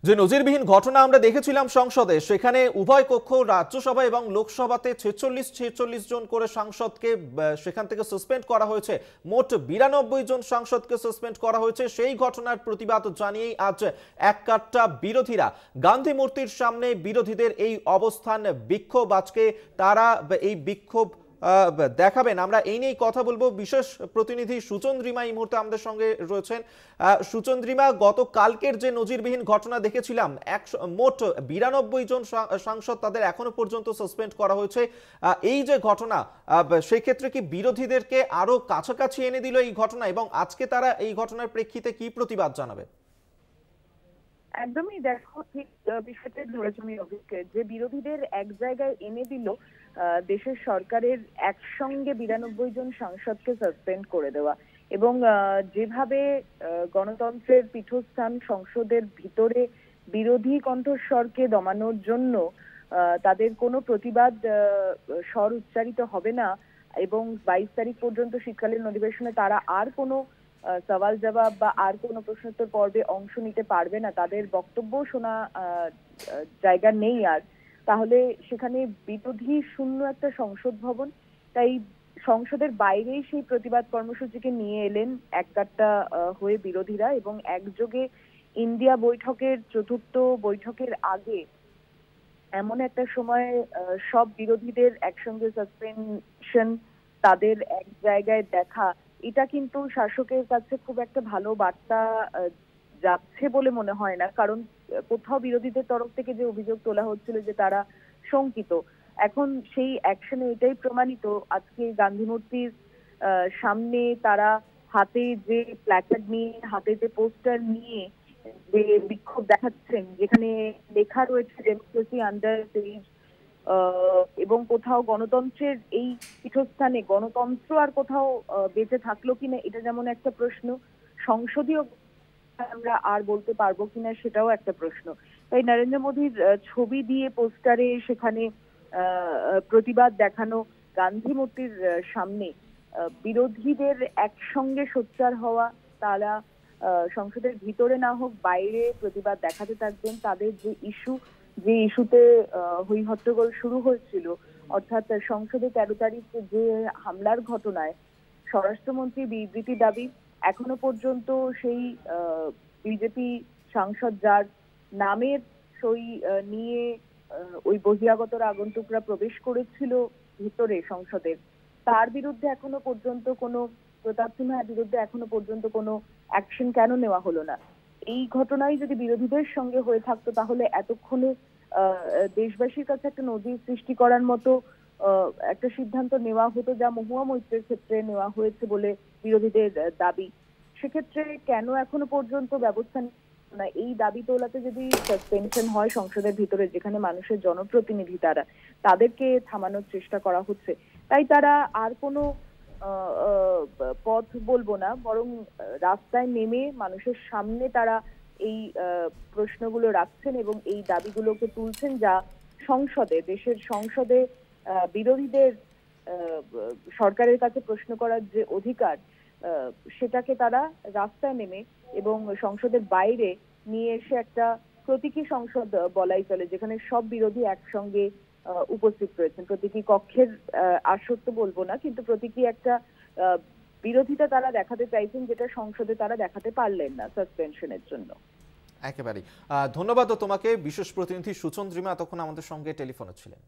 যে নজিরবিহীন ঘটনা আমরা দেখেছিলাম সংসদে, সেখানে উভয় কক্ষ রাজ্যসভা এবং লোকসভাতে ৪৬ জন করে সাংসদকে সেখান থেকে সাসপেন্ড করা হয়েছে। মোট ৯২ জন সাংসদকে সাসপেন্ড করা হয়েছে। সেই ঘটনার প্রতিবাদ জানিয়েই আজ এককাট্টা বিরোধীরা গান্ধী মূর্তির সামনে বিরোধীদের এই অবস্থান, বিক্ষোভ। আজকে তারা এই বিক্ষোভ দেখাবেন। আমরা এই নিয়েই কথা বলবো। বিশেষ প্রতিনিধি সুচন্দ্রিমা এই মুহূর্তে আমাদের সঙ্গে রয়েছেন। সুচন্দ্রিমা, গতকালকের যে নজিরবিহীন ঘটনা দেখেছিলাম, মোট ৯২ জন সাংসদ, তাদের এখনো পর্যন্ত সাসপেন্ড করা হয়েছে। এই যে ঘটনা, সেই ক্ষেত্রে কি বিরোধীদেরকে আরো কাছাকাছি এনে দিল এই ঘটনা, এবং আজকে তারা এই ঘটনার প্রেক্ষিতে কি প্রতিবাদ জানাবে? একদমই, দেখো ঠিক বিষয়টা ধরেছ আমি অভিজ্ঞ যে বিরোধীদের এক জায়গায় এনে দিল দেশের সরকারের একসঙ্গে ৯২ জন সাংসদকে সাসপেন্ড করে দেওয়া, এবং যেভাবে গণতন্ত্রের পীঠস্থান সংসদের ভিতরে বিরোধী কণ্ঠস্বরকে দমানোর জন্য তাদের কোনো প্রতিবাদ স্বর উচ্চারিত হবে না, এবং ২২ তারিখ পর্যন্ত শীতকালীন অধিবেশনে তারা আর কোনো সওয়াল জবাব বা আর কোনো প্রশ্নোত্তর পর্বে অংশ নিতে পারবে না, তাদের বক্তব্য শোনা জায়গা নেই আর, তাহলে সেখানে বিরোধী শূন্য একটা সংসদ ভবন। তাই সংসদের বাইরেই সেই প্রতিবাদ কর্মসূচিকে নিয়ে এলেন এককাট্টা হয়ে বিরোধীরা, এবং একযোগে ইন্ডিয়া বৈঠকের চতুর্থ বৈঠকের আগে এমন একটা সময় সব বিরোধীদের একসঙ্গে সাসপেনশন, তাদের এক জায়গায় দেখা, এটা কিন্তু শাসকের কাছে খুব একটা ভালো বার্তা যাচ্ছে বলে মনে হয় না। কারণ কোথাও বিরোধীদের তরফ থেকে যে অভিযোগ তোলা হচ্ছিল যে তারা শঙ্কিত, এখন সেই অ্যাকশনে এটাই প্রমাণিত। আজকে গান্ধী মূর্তির সামনে তারা হাতে যে প্ল্যাকার্ড নিয়ে, হাতে যে পোস্টার নিয়ে যে বিক্ষোভ দেখাচ্ছেন, যেখানে লেখা রয়েছে ডেমোক্রেসি আন্ডার সিজ, এবং কোথাও গণতন্ত্রের এই পীঠস্থানে গণতন্ত্র আর কোথাও বেঁচে থাকলো কিনা এটা যেমন একটা প্রশ্ন, সংসদীয় আমরা আর বলতে পারবো কিনা সেটাও একটা প্রশ্ন। তাই নরেন্দ্র মোদীর ছবি দিয়ে পোস্টারে সেখানে প্রতিবাদ দেখানো, গান্ধী মূর্তির সামনে বিরোধীদের একসঙ্গে সোচ্চার হওয়া, তারা সংসদের ভিতরে না হোক বাইরে প্রতিবাদ দেখাতে থাকবেন। তাদের যে ইস্যুতে হই হট্টগোল শুরু হয়েছিল, অর্থাৎ সংসদে ১৩ তারিখ যে হামলার ঘটনায় স্বরাষ্ট্রমন্ত্রী বিবৃতি দাবি, এখনো পর্যন্ত সেই বিজেপি সাংসদ যার নামের সই নিয়ে ওই বহিরাগত আগন্তুকরা প্রবেশ করেছিল ভিতরে সংসদের, তার বিরুদ্ধে এখনো পর্যন্ত কোনো, প্রতাপ সিনহার বিরুদ্ধে এখনো পর্যন্ত কোনো অ্যাকশন কেন নেওয়া হলো না? এই ঘটনাই যদি বিরোধীদের সঙ্গে হয়ে থাকতো তাহলে এতক্ষণে দেশবাসীর কাছে একটা নজির সৃষ্টি করার মতো একটা সিদ্ধান্ত নেওয়া হতো, যা মহুয়া মৈত্রের ক্ষেত্রে নেওয়া হয়েছে বলে বিরোধীদের দাবি। সেক্ষেত্রে কেন এখনো পর্যন্ত ব্যবস্থা না? এই দাবি তোলাতে যদি সাসপেনশন হয় সংসদের ভিতরে, যেখানে মানুষের জনপ্রতিনিধি তারা, তাদেরকে থামানোর চেষ্টা করা হচ্ছে, তাই তারা আর কোনো পথ বলবো না, বরং রাস্তায় নেমে মানুষের সামনে তারা এই প্রশ্নগুলো রাখছেন এবং এই দাবিগুলোকে তুলছেন, যা সংসদে, দেশের সংসদে বিরোধীদের সরকারের কাছে প্রশ্ন করার যে অধিকার, সেটাকে তারা রাস্তায় নেমে এবং সংসদের বাইরে নিয়ে এসে একটা প্রতীকী সংসদ বলাই চলে, যেখানে সব বিরোধী একসঙ্গে উপস্থিত রয়েছেন। প্রতীকী কক্ষের আসত্ব বলবো না, কিন্তু প্রতীকী একটা বিরোধিতা তারা দেখাতে চাইছেন, যেটা সংসদে তারা দেখাতে পারলেন না সাসপেনশনের জন্য। একেবারেই ধন্যবাদ তোমাকে। বিশেষ প্রতিনিধি সুচন্দ্রিমা তখন আমাদের সঙ্গে টেলিফোনে ছিলেন।